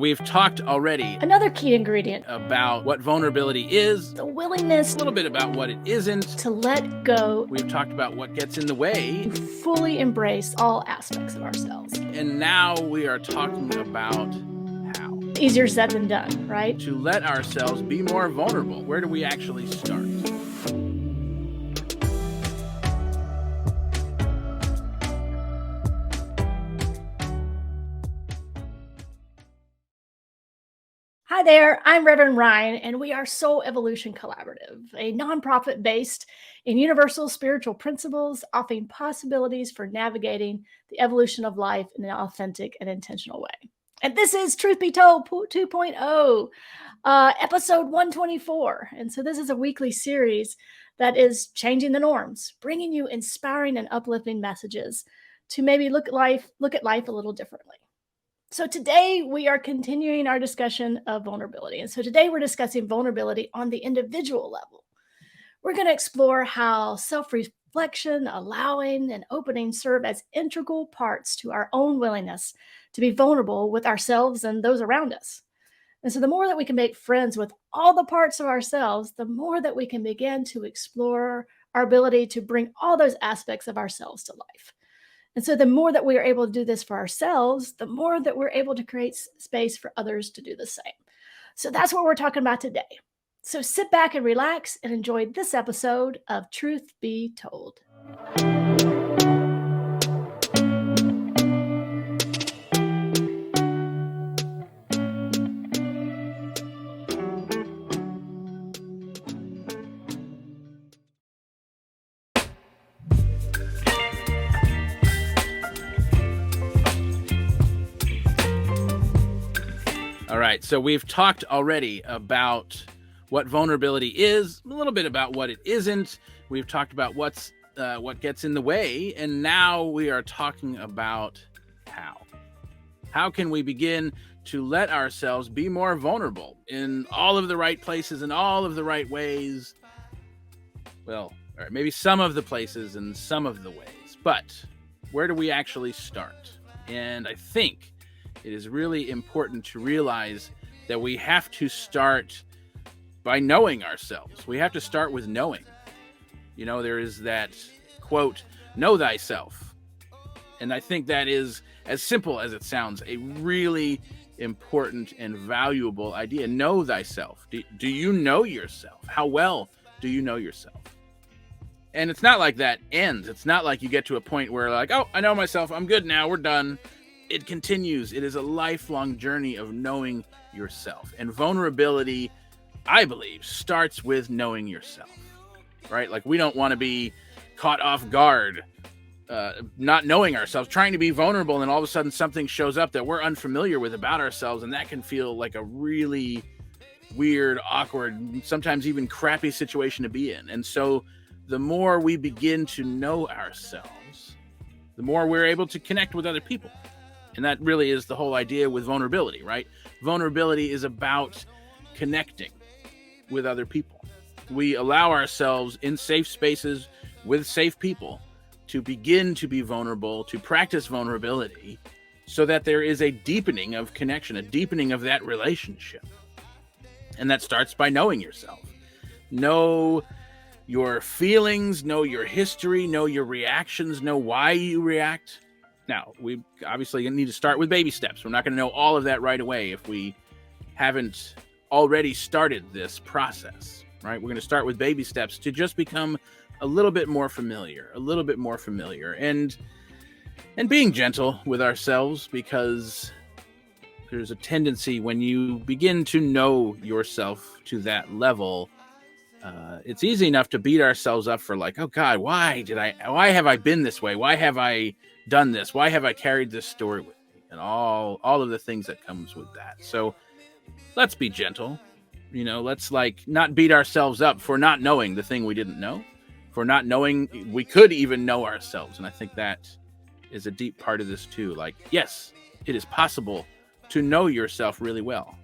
We've talked already Another key ingredient about what vulnerability is, the willingness a little bit about what it isn't, to let go. We've talked about what gets in the way, to fully embrace all aspects of ourselves. And now we are talking about how. Easier said than done, right? To let ourselves be more vulnerable. Where do we actually start? Hi there, I'm Reverend Ryan, and we are Soul Evolution Collaborative, a nonprofit based in universal spiritual principles, offering possibilities for navigating the evolution of life in an authentic and intentional way. And this is Truth Be Told 2.0, episode 124. And so this is a weekly series that is changing the norms, bringing you inspiring and uplifting messages to maybe look at life a little differently. So today we are continuing our discussion of vulnerability. And so today we're discussing vulnerability on the individual level. We're going to explore how self-reflection, allowing, and opening serve as integral parts to our own willingness to be vulnerable with ourselves and those around us. And so the more that we can make friends with all the parts of ourselves, the more that we can begin to explore our ability to bring all those aspects of ourselves to life. And so the more that we are able to do this for ourselves, the more that we're able to create space for others to do the same. So that's what we're talking about today. So sit back and relax and enjoy this episode of Truth Be Told. All right, so we've talked already about what vulnerability is, a little bit about what it isn't. We've talked about what gets in the way, and now we are talking about how. How can we begin to let ourselves be more vulnerable in all of the right places and all of the right ways? Well, all right, maybe some of the places and some of the ways, but where do we actually start? And I think it is really important to realize that we have to start by knowing ourselves. We have to start with knowing. You know, there is that quote, know thyself. And I think that is, as simple as it sounds, a really important and valuable idea. Know thyself. Do you know yourself? How well do you know yourself? And it's not like that ends. It's not like you get to a point where like, oh, I know myself. I'm good now. We're done. It continues. It is a lifelong journey of knowing yourself. And vulnerability, I believe, starts with knowing yourself, right? Like we don't want to be caught off guard, not knowing ourselves, trying to be vulnerable, and all of a sudden something shows up that we're unfamiliar with about ourselves, and that can feel like a really weird, awkward, sometimes even crappy situation to be in. And so the more we begin to know ourselves, the more we're able to connect with other people. And that really is the whole idea with vulnerability, right? Vulnerability is about connecting with other people. We allow ourselves in safe spaces with safe people to begin to be vulnerable, to practice vulnerability, so that there is a deepening of connection, a deepening of that relationship. And that starts by knowing yourself. Know your feelings, know your history, know your reactions, know why you react. Now, we obviously need to start with baby steps. We're not going to know all of that right away if we haven't already started this process, right? We're going to start with baby steps to just become a little bit more familiar, and being gentle with ourselves, because there's a tendency when you begin to know yourself to that level, it's easy enough to beat ourselves up for like, oh God, why have I been this way? Why have I done this? Why have I carried this story with me? And all of the things that comes with that. So let's be gentle. You know, let's like not beat ourselves up for not knowing the thing we didn't know, for not knowing we could even know ourselves. And I think that is a deep part of this too. Like, yes, it is possible to know yourself really well,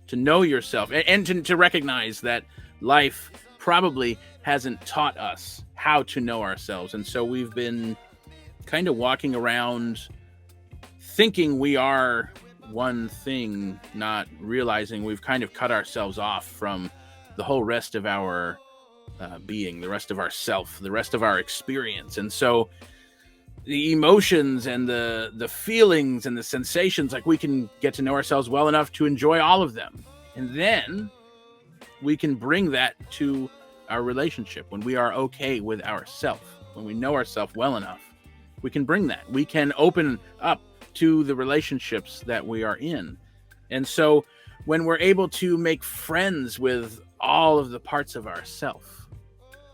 to know yourself and to recognize that life probably hasn't taught us how to know ourselves. And so we've been kind of walking around thinking we are one thing, not realizing we've kind of cut ourselves off from the whole rest of our being, the rest of our self, the rest of our experience. And so the emotions and the feelings and the sensations, like we can get to know ourselves well enough to enjoy all of them. And then we can bring that to our relationship when we are okay with ourselves, when we know ourselves well enough. We can bring that. We can open up to the relationships that we are in. And so when we're able to make friends with all of the parts of ourselves,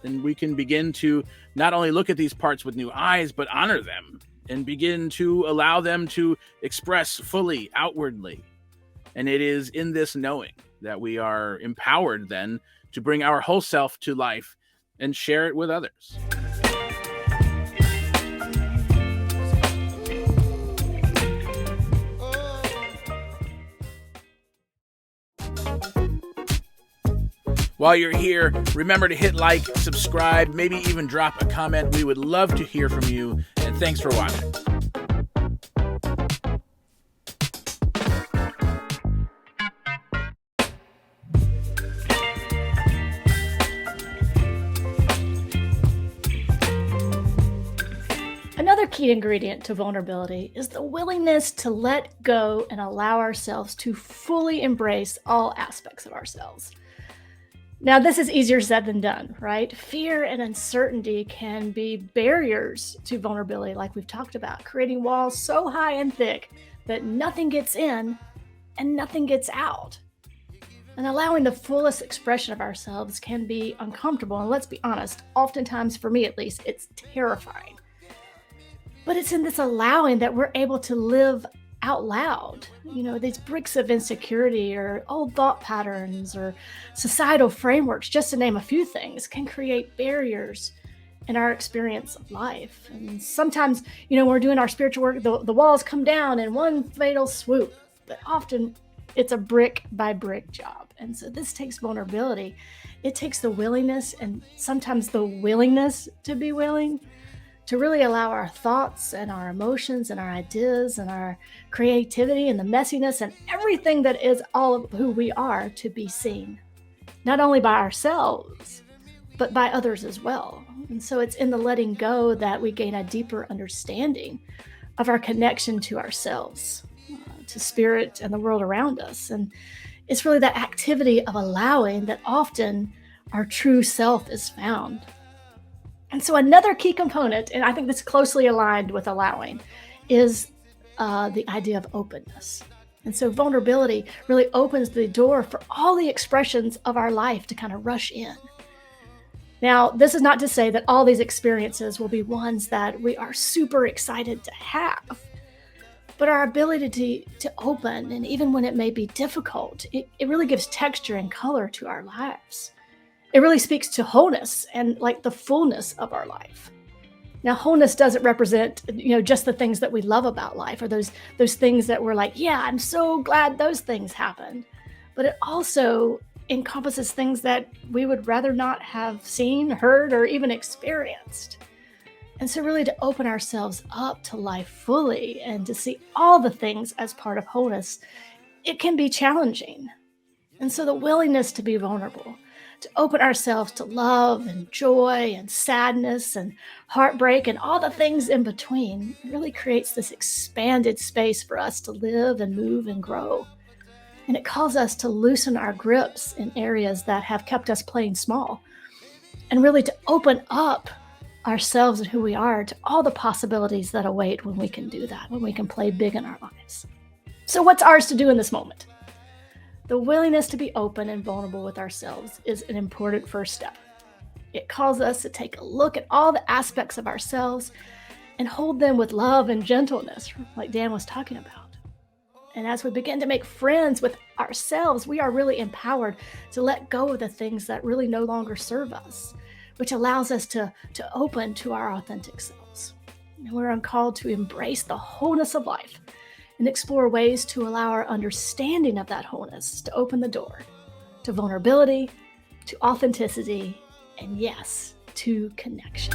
then we can begin to not only look at these parts with new eyes, but honor them and begin to allow them to express fully outwardly. And it is in this knowing that we are empowered then to bring our whole self to life and share it with others. While you're here, remember to hit like, subscribe, maybe even drop a comment. We would love to hear from you, and thanks for watching. Another key ingredient to vulnerability is the willingness to let go and allow ourselves to fully embrace all aspects of ourselves. Now, this is easier said than done, right? Fear and uncertainty can be barriers to vulnerability, like we've talked about, creating walls so high and thick that nothing gets in and nothing gets out. And allowing the fullest expression of ourselves can be uncomfortable. And let's be honest, oftentimes, for me at least, it's terrifying. But it's in this allowing that we're able to live out loud. You know, these bricks of insecurity or old thought patterns or societal frameworks, just to name a few things, can create barriers in our experience of life. And sometimes, when we're doing our spiritual work, the walls come down in one fatal swoop, but often it's a brick by brick job. And so this takes vulnerability. It takes the willingness and sometimes the willingness to be willing to really allow our thoughts and our emotions and our ideas and our creativity and the messiness and everything that is all of who we are to be seen, not only by ourselves, but by others as well. And so it's in the letting go that we gain a deeper understanding of our connection to ourselves, to spirit and the world around us. And it's really that activity of allowing that often our true self is found. And so another key component, and I think that's closely aligned with allowing, is the idea of openness. And so vulnerability really opens the door for all the expressions of our life to kind of rush in. Now, this is not to say that all these experiences will be ones that we are super excited to have, but our ability to open, and even when it may be difficult, it really gives texture and color to our lives. It really speaks to wholeness and like the fullness of our life. Now, wholeness doesn't represent, just the things that we love about life or those things that we're like, yeah, I'm so glad those things happened. But it also encompasses things that we would rather not have seen, heard, or even experienced. And so really to open ourselves up to life fully and to see all the things as part of wholeness, it can be challenging. And so the willingness to be vulnerable, to open ourselves to love and joy and sadness and heartbreak and all the things in between really creates this expanded space for us to live and move and grow. And it calls us to loosen our grips in areas that have kept us playing small and really to open up ourselves and who we are to all the possibilities that await when we can do that, when we can play big in our lives. So what's ours to do in this moment? The willingness to be open and vulnerable with ourselves is an important first step. It calls us to take a look at all the aspects of ourselves and hold them with love and gentleness, like Dan was talking about. And as we begin to make friends with ourselves, we are really empowered to let go of the things that really no longer serve us, which allows us to open to our authentic selves. And we're called to embrace the wholeness of life and explore ways to allow our understanding of that wholeness to open the door to vulnerability, to authenticity, and yes, to connection.